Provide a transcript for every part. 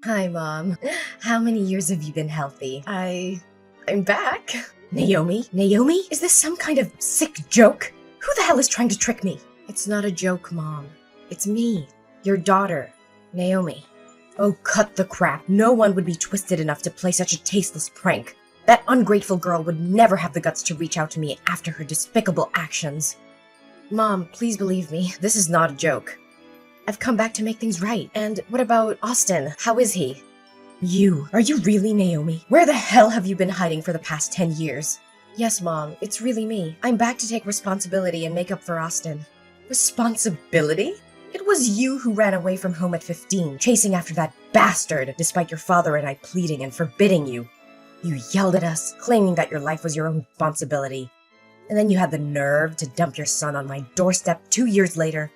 Hi, Mom. How many years have you been healthy? I'm back. Naomi? Naomi? Is this some kind of sick joke? Who the hell is trying to trick me? It's not a joke, Mom. It's me, your daughter, Naomi. Oh, cut the crap. No one would be twisted enough to play such a tasteless prank. That ungrateful girl would never have the guts to reach out to me after her despicable actions. Mom, please believe me. This is not a joke. I've come back to make things right. And what about Austin? How is he? Are you really Naomi? Where the hell have you been hiding for the past 10 years? Yes, Mom, it's really me. I'm back to take responsibility and make up for Austin. Responsibility? It was you who ran away from home at 15, chasing after that bastard, despite your father and I pleading and forbidding you. You yelled at us, claiming that your life was your own responsibility. And then you had the nerve to dump your son on my doorstep 2 years later,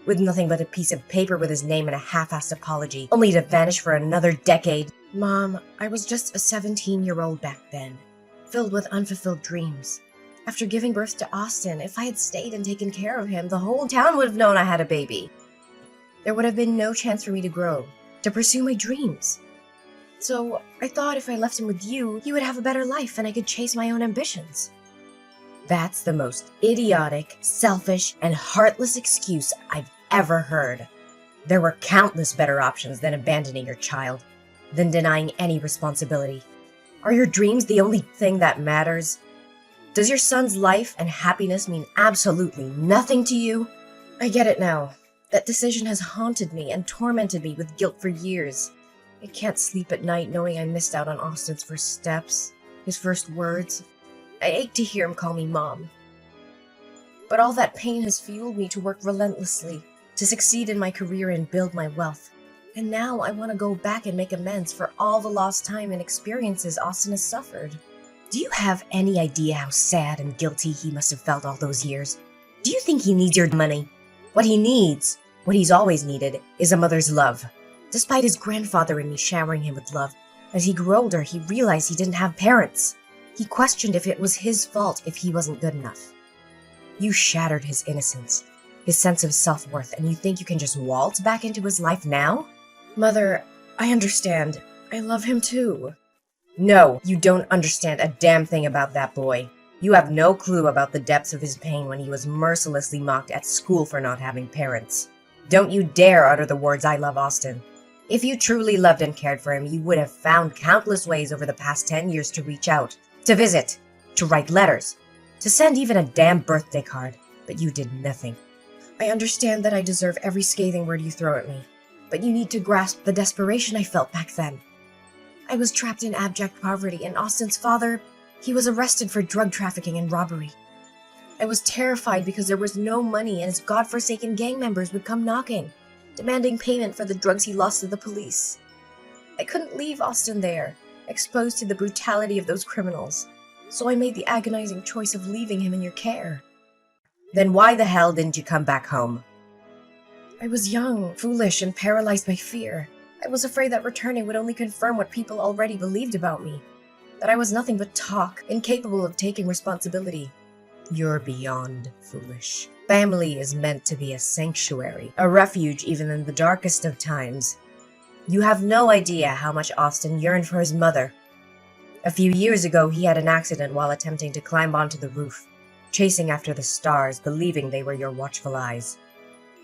with nothing but a piece of paper with his name and a half-assed apology, only to vanish for another decade. Mom, I was just a 17-year-old back then, filled with unfulfilled dreams. After giving birth to Austin, if I had stayed and taken care of him, the whole town would have known I had a baby. There would have been no chance for me to grow, to pursue my dreams. So I thought if I left him with you, he would have a better life and I could chase my own ambitions. That's the most idiotic, selfish, and heartless excuse I've ever heard. There were countless better options than abandoning your child, than denying any responsibility. Are your dreams the only thing that matters? Does your son's life and happiness mean absolutely nothing to you? I get it now. That decision has haunted me and tormented me with guilt for years. I can't sleep at night knowing I missed out on Austin's first steps, his first words. I ache to hear him call me Mom. But all that pain has fueled me to work relentlessly, to succeed in my career and build my wealth. And now I want to go back and make amends for all the lost time and experiences Austin has suffered. Do you have any idea how sad and guilty he must have felt all those years? Do you think he needs your money? What he needs, what he's always needed, is a mother's love. Despite his grandfather and me showering him with love, as he grew older, he realized he didn't have parents. He questioned if it was his fault if he wasn't good enough. You shattered his innocence, his sense of self-worth, and you think you can just waltz back into his life now? Mother, I understand. I love him too. No, you don't understand a damn thing about that boy. You have no clue about the depths of his pain when he was mercilessly mocked at school for not having parents. Don't you dare utter the words "I love Austin." If you truly loved and cared for him, you would have found countless ways over the past 10 years to reach out, to visit, to write letters, to send even a damn birthday card, but you did nothing. I understand that I deserve every scathing word you throw at me, but you need to grasp the desperation I felt back then. I was trapped in abject poverty, and Austin's father, he was arrested for drug trafficking and robbery. I was terrified because there was no money and his godforsaken gang members would come knocking, demanding payment for the drugs he lost to the police. I couldn't leave Austin there, exposed to the brutality of those criminals, so I made the agonizing choice of leaving him in your care. Then why the hell didn't you come back home? I was young, foolish, and paralyzed by fear. I was afraid that returning would only confirm what people already believed about me, that I was nothing but talk, incapable of taking responsibility. You're beyond foolish. Family is meant to be a sanctuary, a refuge even in the darkest of times. You have no idea how much Austin yearned for his mother. A few years ago, he had an accident while attempting to climb onto the roof, chasing after the stars, believing they were your watchful eyes.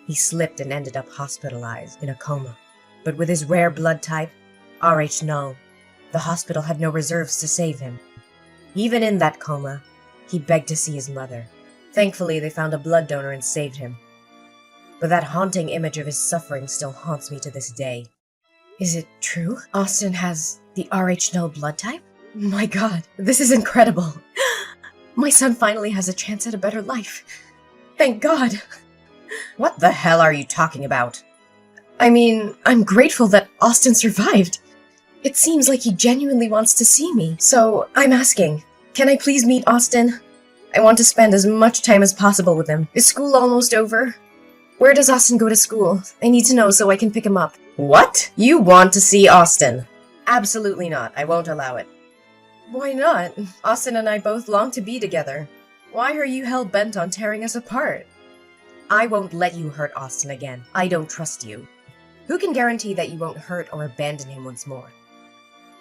He slipped and ended up hospitalized in a coma. But with his rare blood type, Rh-null, the hospital had no reserves to save him. Even in that coma, he begged to see his mother. Thankfully, they found a blood donor and saved him. But that haunting image of his suffering still haunts me to this day. Is it true? Austin has the Rh-null blood type? My God, this is incredible. My son finally has a chance at a better life. Thank God. What the hell are you talking about? I mean, I'm grateful that Austin survived. It seems like he genuinely wants to see me, so I'm asking, can I please meet Austin? I want to spend as much time as possible with him. Is school almost over? Where does Austin go to school? I need to know so I can pick him up. What? You want to see Austin? Absolutely not. I won't allow it. Why not? Austin and I both long to be together. Why are you hell-bent on tearing us apart? I won't let you hurt Austin again. I don't trust you. Who can guarantee that you won't hurt or abandon him once more?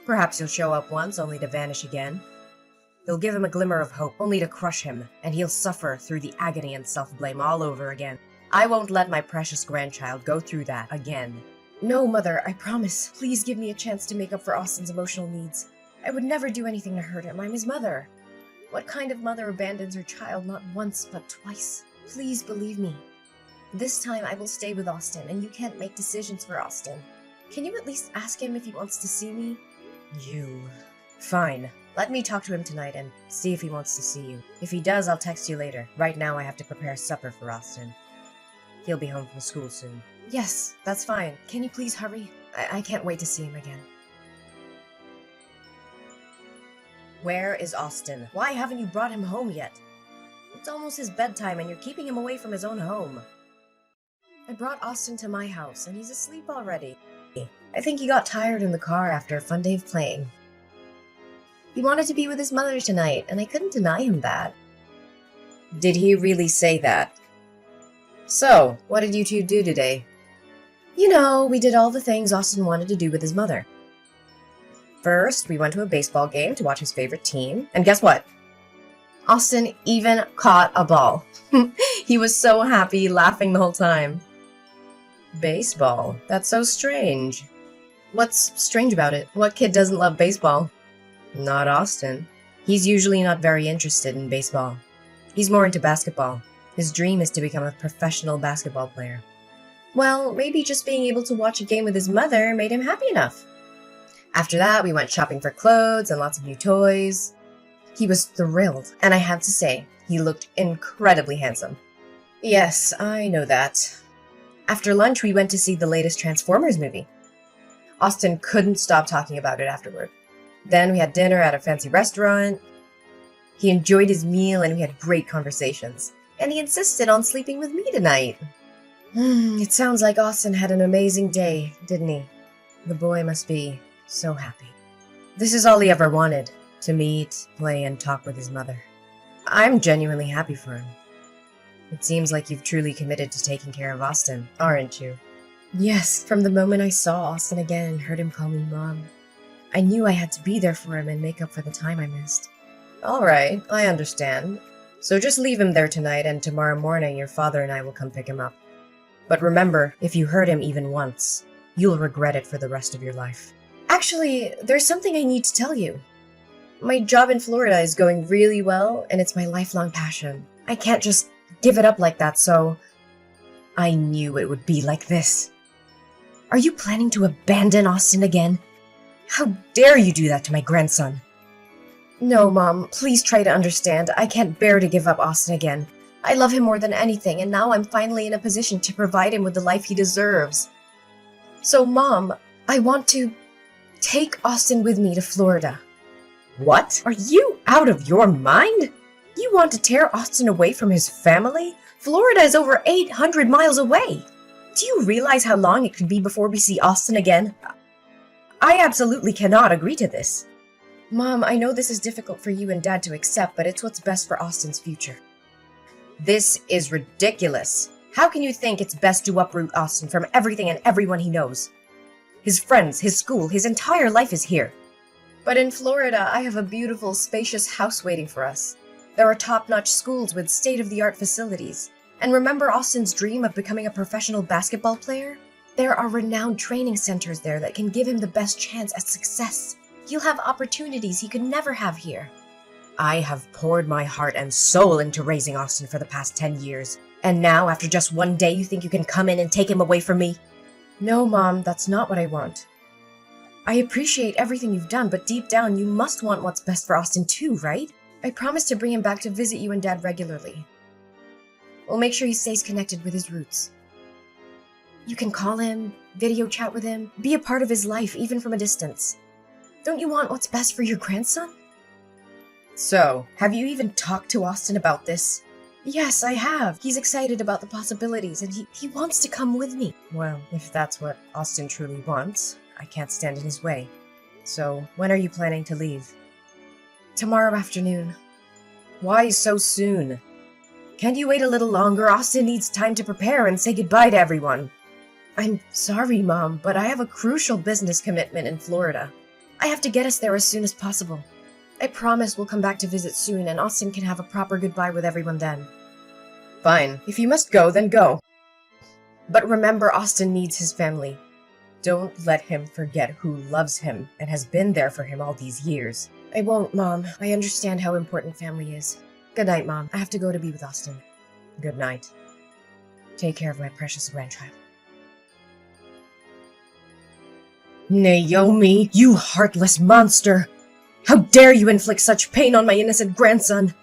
Perhaps he'll show up once, only to vanish again. You'll give him a glimmer of hope, only to crush him, and he'll suffer through the agony and self-blame all over again. I won't let my precious grandchild go through that again. No, Mother, I promise. Please give me a chance to make up for Austin's emotional needs. I would never do anything to hurt him. I'm his mother. What kind of mother abandons her child not once, but twice? Please believe me. This time I will stay with Austin, and you can't make decisions for Austin. Can you at least ask him if he wants to see me? You... Fine. Let me talk to him tonight and see if he wants to see you. If he does, I'll text you later. Right now I have to prepare supper for Austin. He'll be home from school soon. Yes, that's fine. Can you please hurry? I can't wait to see him again. Where is Austin? Why haven't you brought him home yet? It's almost his bedtime and you're keeping him away from his own home. I brought Austin to my house and he's asleep already. I think he got tired in the car after a fun day of playing. He wanted to be with his mother tonight, and I couldn't deny him that. Did he really say that? So, what did you two do today? You know, we did all the things Austin wanted to do with his mother. First, we went to a baseball game to watch his favorite team, and guess what? Austin even caught a ball. He was so happy, laughing the whole time. Baseball? That's so strange. What's strange about it? What kid doesn't love baseball? Not Austin. He's usually not very interested in baseball. He's more into basketball. His dream is to become a professional basketball player. Well, maybe just being able to watch a game with his mother made him happy enough. After that, we went shopping for clothes and lots of new toys. He was thrilled, and I have to say, he looked incredibly handsome. Yes, I know that. After lunch, we went to see the latest Transformers movie. Austin couldn't stop talking about it afterward. Then we had dinner at a fancy restaurant. He enjoyed his meal and we had great conversations. And he insisted on sleeping with me tonight. It sounds like Austin had an amazing day, didn't he? The boy must be so happy. This is all he ever wanted, to meet, play, and talk with his mother. I'm genuinely happy for him. It seems like you've truly committed to taking care of Austin, aren't you? Yes, from the moment I saw Austin again and heard him call me Mom. I knew I had to be there for him and make up for the time I missed. Alright, I understand. So just leave him there tonight, and tomorrow morning your father and I will come pick him up. But remember, if you hurt him even once, you'll regret it for the rest of your life. Actually, there's something I need to tell you. My job in Florida is going really well, and it's my lifelong passion. I can't just give it up like that, so... I knew it would be like this. Are you planning to abandon Austin again? How dare you do that to my grandson? No, Mom, please try to understand. I can't bear to give up Austin again. I love him more than anything, and now I'm finally in a position to provide him with the life he deserves. So, Mom, I want to take Austin with me to Florida. What? Are you out of your mind? You want to tear Austin away from his family? Florida is over 800 miles away. Do you realize how long it could be before we see Austin again? I absolutely cannot agree to this. Mom, I know this is difficult for you and Dad to accept, but it's what's best for Austin's future. This is ridiculous. How can you think it's best to uproot Austin from everything and everyone he knows? His friends, his school, his entire life is here. But in Florida, I have a beautiful, spacious house waiting for us. There are top-notch schools with state-of-the-art facilities. And remember Austin's dream of becoming a professional basketball player? There are renowned training centers there that can give him the best chance at success. He'll have opportunities he could never have here. I have poured my heart and soul into raising Austin for the past 10 years. And now, after just one day, you think you can come in and take him away from me? No, Mom, that's not what I want. I appreciate everything you've done, but deep down, you must want what's best for Austin too, right? I promise to bring him back to visit you and Dad regularly. We'll make sure he stays connected with his roots. You can call him, video chat with him, be a part of his life, even from a distance. Don't you want what's best for your grandson? So, have you even talked to Austin about this? Yes, I have. He's excited about the possibilities, and he wants to come with me. Well, if that's what Austin truly wants, I can't stand in his way. So, when are you planning to leave? Tomorrow afternoon. Why so soon? Can't you wait a little longer? Austin needs time to prepare and say goodbye to everyone. I'm sorry, Mom, but I have a crucial business commitment in Florida. I have to get us there as soon as possible. I promise we'll come back to visit soon and Austin can have a proper goodbye with everyone then. Fine. If you must go, then go. But remember, Austin needs his family. Don't let him forget who loves him and has been there for him all these years. I won't, Mom. I understand how important family is. Good night, Mom. I have to go to be with Austin. Good night. Take care of my precious grandchild. Naomi, you heartless monster! How dare you inflict such pain on my innocent grandson!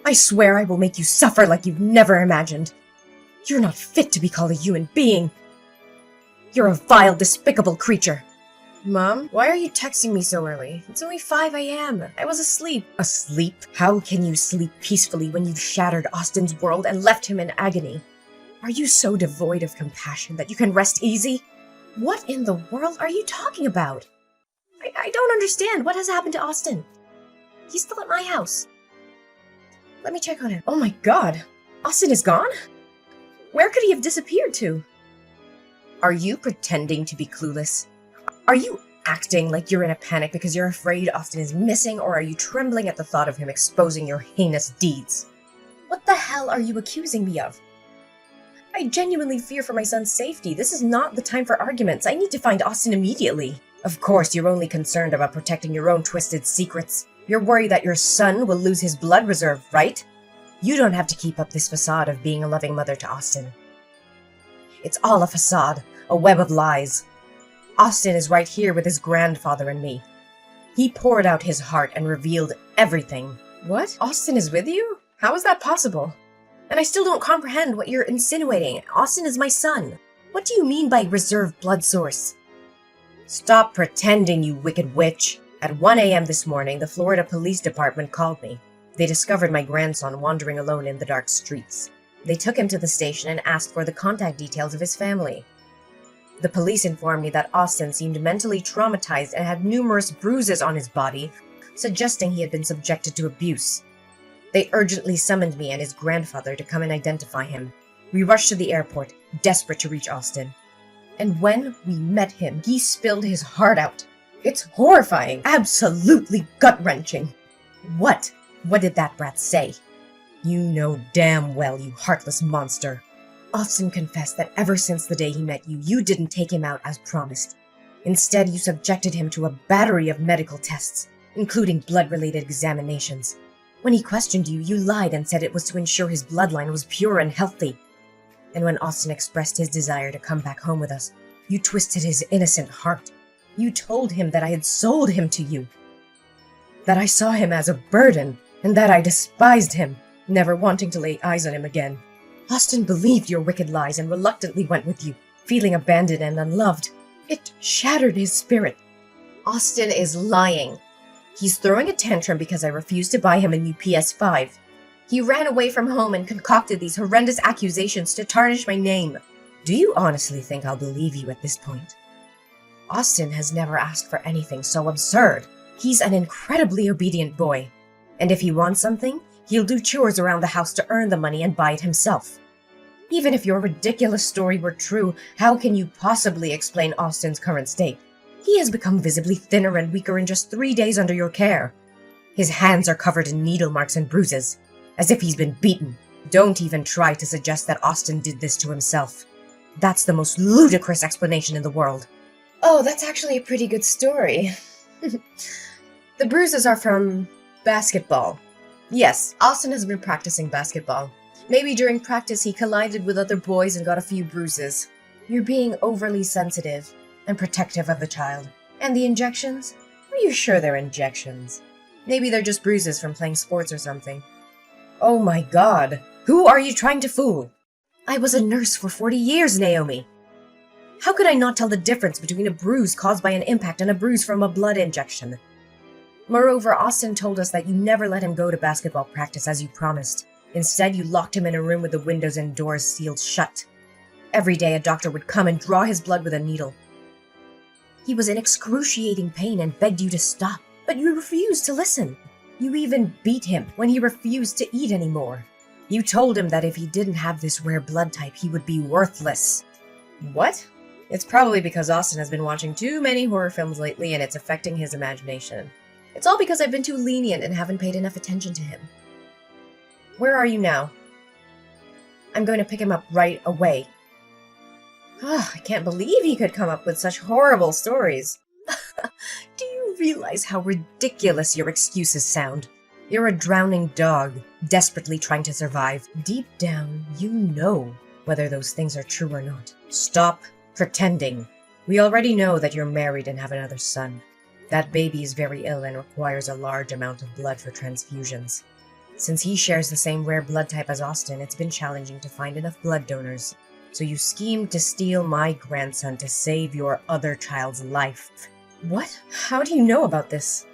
I swear I will make you suffer like you've never imagined. You're not fit to be called a human being. You're a vile, despicable creature. Mom, why are you texting me so early? It's only 5 a.m. I was asleep. Asleep? How can you sleep peacefully when you've shattered Austin's world and left him in agony? Are you so devoid of compassion that you can rest easy? What in the world are you talking about? I don't understand. What has happened to Austin? He's still at my house. Let me check on him. Oh my god. Austin is gone? Where could he have disappeared to? Are you pretending to be clueless? Are you acting like you're in a panic because you're afraid Austin is missing, or are you trembling at the thought of him exposing your heinous deeds? What the hell are you accusing me of? I genuinely fear for my son's safety. This is not the time for arguments. I need to find Austin immediately. Of course, you're only concerned about protecting your own twisted secrets. You're worried that your son will lose his blood reserve, right? You don't have to keep up this facade of being a loving mother to Austin. It's all a facade, a web of lies. Austin is right here with his grandfather and me. He poured out his heart and revealed everything. What? Austin is with you? How is that possible? And I still don't comprehend what you're insinuating. Austin is my son. What do you mean by reserved blood source? Stop pretending, you wicked witch. At 1 a.m. this morning, the Florida Police Department called me. They discovered my grandson wandering alone in the dark streets. They took him to the station and asked for the contact details of his family. The police informed me that Austin seemed mentally traumatized and had numerous bruises on his body, suggesting he had been subjected to abuse. They urgently summoned me and his grandfather to come and identify him. We rushed to the airport, desperate to reach Austin. And when we met him, he spilled his heart out. It's horrifying, absolutely gut-wrenching. What did that brat say? You know damn well, you heartless monster. Austin confessed that ever since the day he met you, you didn't take him out as promised. Instead, you subjected him to a battery of medical tests, including blood-related examinations. When he questioned you, you lied and said it was to ensure his bloodline was pure and healthy. And when Austin expressed his desire to come back home with us, you twisted his innocent heart. You told him that I had sold him to you, that I saw him as a burden, and that I despised him, never wanting to lay eyes on him again. Austin believed your wicked lies and reluctantly went with you, feeling abandoned and unloved. It shattered his spirit. Austin is lying. He's throwing a tantrum because I refused to buy him a new PS5. He ran away from home and concocted these horrendous accusations to tarnish my name. Do you honestly think I'll believe you at this point? Austin has never asked for anything so absurd. He's an incredibly obedient boy. And if he wants something, he'll do chores around the house to earn the money and buy it himself. Even if your ridiculous story were true, how can you possibly explain Austin's current state? He has become visibly thinner and weaker in just 3 days under your care. His hands are covered in needle marks and bruises, as if he's been beaten. Don't even try to suggest that Austin did this to himself. That's the most ludicrous explanation in the world. Oh, that's actually a pretty good story. The bruises are from basketball. Yes, Austin has been practicing basketball. Maybe during practice he collided with other boys and got a few bruises. You're being overly sensitive and protective of the child. And the injections? Are you sure they're injections? Maybe they're just bruises from playing sports or something. Oh my god, who are you trying to fool? I was a nurse for 40 years, Naomi. How could I not tell the difference between a bruise caused by an impact and a bruise from a blood injection? Moreover, Austin told us that you never let him go to basketball practice as you promised. Instead, you locked him in a room with the windows and doors sealed shut. Every day, a doctor would come and draw his blood with a needle. He was in excruciating pain and begged you to stop, but you refused to listen. You even beat him when he refused to eat anymore. You told him that if he didn't have this rare blood type, he would be worthless. What? It's probably because Austin has been watching too many horror films lately and it's affecting his imagination. It's all because I've been too lenient and haven't paid enough attention to him. Where are you now? I'm going to pick him up right away. I can't believe he could come up with such horrible stories. Do you realize how ridiculous your excuses sound? You're a drowning dog, desperately trying to survive. Deep down, you know whether those things are true or not. Stop pretending. We already know that you're married and have another son. That baby is very ill and requires a large amount of blood for transfusions. Since he shares the same rare blood type as Austin, it's been challenging to find enough blood donors. So you schemed to steal my grandson to save your other child's life. What? How do you know about this?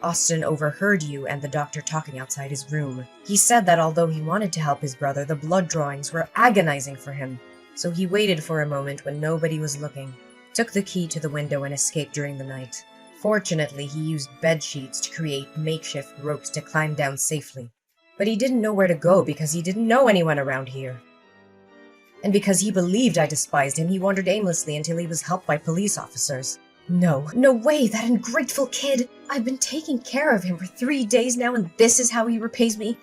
Austin overheard you and the doctor talking outside his room. He said that although he wanted to help his brother, the blood drawings were agonizing for him. So he waited for a moment when nobody was looking, took the key to the window and escaped during the night. Fortunately, he used bed sheets to create makeshift ropes to climb down safely. But he didn't know where to go because he didn't know anyone around here. And because he believed I despised him, he wandered aimlessly until he was helped by police officers. No way, that ungrateful kid! I've been taking care of him for 3 days now and this is how he repays me?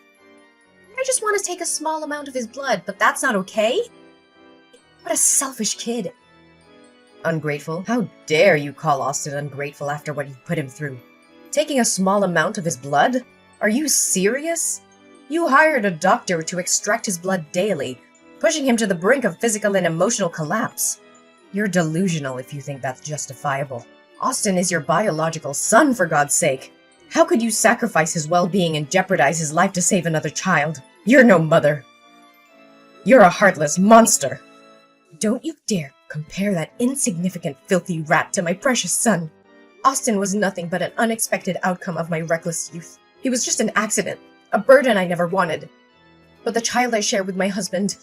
I just want to take a small amount of his blood, but that's not okay? What a selfish kid. Ungrateful? How dare you call Austin ungrateful after what you put him through? Taking a small amount of his blood? Are you serious? You hired a doctor to extract his blood daily, pushing him to the brink of physical and emotional collapse. You're delusional if you think that's justifiable. Austin is your biological son, for God's sake. How could you sacrifice his well-being and jeopardize his life to save another child? You're no mother. You're a heartless monster. Don't you dare compare that insignificant, filthy rat to my precious son. Austin was nothing but an unexpected outcome of my reckless youth. He was just an accident, a burden I never wanted. But the child I share with my husband,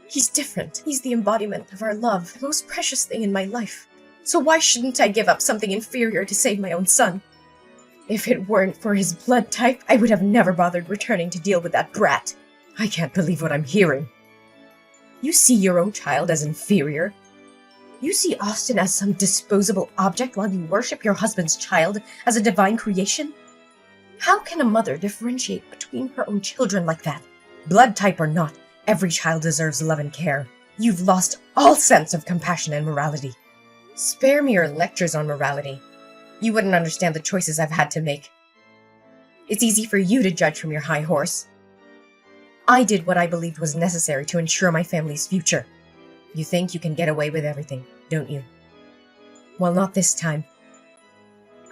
he's different. He's the embodiment of our love, the most precious thing in my life. So why shouldn't I give up something inferior to save my own son? If it weren't for his blood type, I would have never bothered returning to deal with that brat. I can't believe what I'm hearing. You see your own child as inferior? You see Austin as some disposable object while you worship your husband's child as a divine creation? How can a mother differentiate between her own children like that? Blood type or not, every child deserves love and care. You've lost all sense of compassion and morality. Spare me your lectures on morality. You wouldn't understand the choices I've had to make. It's easy for you to judge from your high horse. I did what I believed was necessary to ensure my family's future. You think you can get away with everything, don't you? Well, not this time.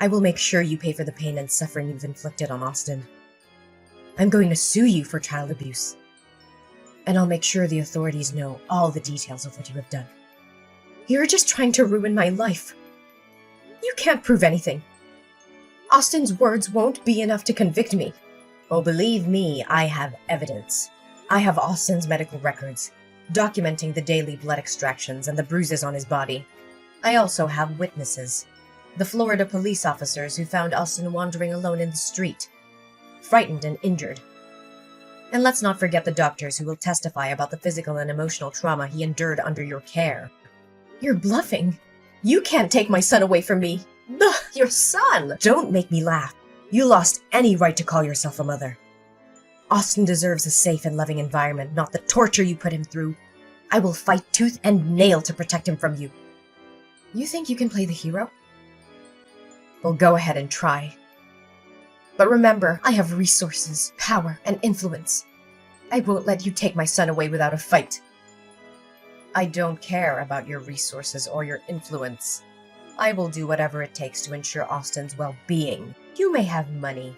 I will make sure you pay for the pain and suffering you've inflicted on Austin. I'm going to sue you for child abuse. And I'll make sure the authorities know all the details of what you have done. You're just trying to ruin my life. You can't prove anything. Austin's words won't be enough to convict me. Oh, believe me, I have evidence. I have Austin's medical records, documenting the daily blood extractions and the bruises on his body. I also have witnesses. The Florida police officers who found Austin wandering alone in the street, frightened and injured. And let's not forget the doctors who will testify about the physical and emotional trauma he endured under your care. You're bluffing. You can't take my son away from me. Ugh, your son! Don't make me laugh. You lost any right to call yourself a mother. Austin deserves a safe and loving environment, not the torture you put him through. I will fight tooth and nail to protect him from you. You think you can play the hero? Well, go ahead and try. But remember, I have resources, power, and influence. I won't let you take my son away without a fight. I don't care about your resources or your influence. I will do whatever it takes to ensure Austin's well-being. You may have money,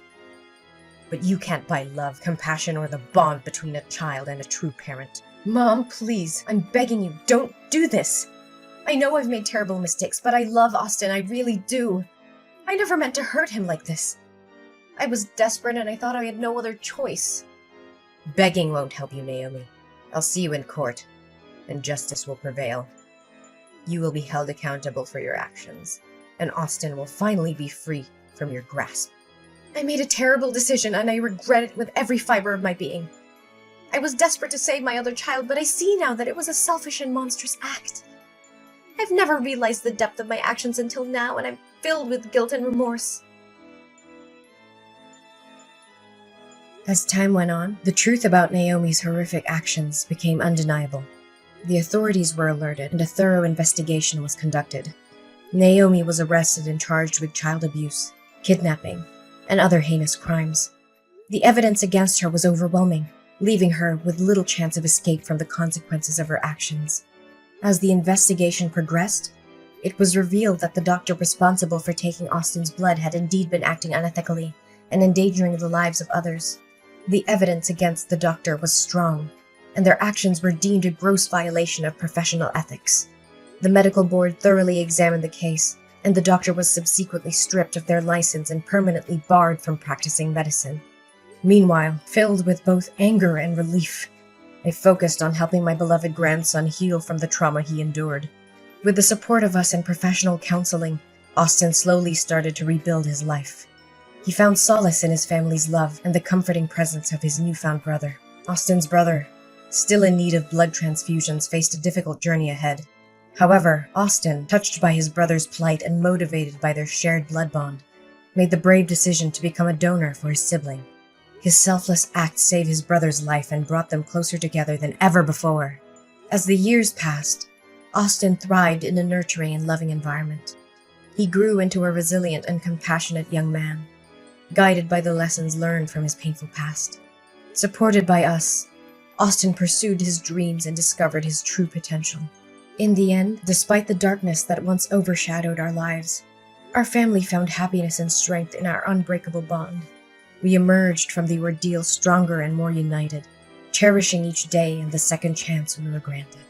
but you can't buy love, compassion, or the bond between a child and a true parent. Mom, please, I'm begging you, don't do this. I know I've made terrible mistakes, but I love Austin, I really do. I never meant to hurt him like this. I was desperate and I thought I had no other choice. Begging won't help you, Naomi. I'll see you in court, and justice will prevail. You will be held accountable for your actions, and Austin will finally be free from your grasp. I made a terrible decision, and I regret it with every fiber of my being. I was desperate to save my other child, but I see now that it was a selfish and monstrous act. I've never realized the depth of my actions until now, and I'm filled with guilt and remorse. As time went on, the truth about Naomi's horrific actions became undeniable. The authorities were alerted, and a thorough investigation was conducted. Naomi was arrested and charged with child abuse, kidnapping, and other heinous crimes. The evidence against her was overwhelming, leaving her with little chance of escape from the consequences of her actions. As the investigation progressed, it was revealed that the doctor responsible for taking Austin's blood had indeed been acting unethically and endangering the lives of others. The evidence against the doctor was strong, and their actions were deemed a gross violation of professional ethics. The medical board thoroughly examined the case, and the doctor was subsequently stripped of their license and permanently barred from practicing medicine. Meanwhile, filled with both anger and relief, I focused on helping my beloved grandson heal from the trauma he endured. With the support of us and professional counseling, Austin slowly started to rebuild his life. He found solace in his family's love and the comforting presence of his newfound brother. Austin's brother, still in need of blood transfusions, faced a difficult journey ahead. However, Austin, touched by his brother's plight and motivated by their shared blood bond, made the brave decision to become a donor for his sibling. His selfless act saved his brother's life and brought them closer together than ever before. As the years passed, Austin thrived in a nurturing and loving environment. He grew into a resilient and compassionate young man, guided by the lessons learned from his painful past. Supported by us, Austin pursued his dreams and discovered his true potential. In the end, despite the darkness that once overshadowed our lives, our family found happiness and strength in our unbreakable bond. We emerged from the ordeal stronger and more united, cherishing each day and the second chance we were granted.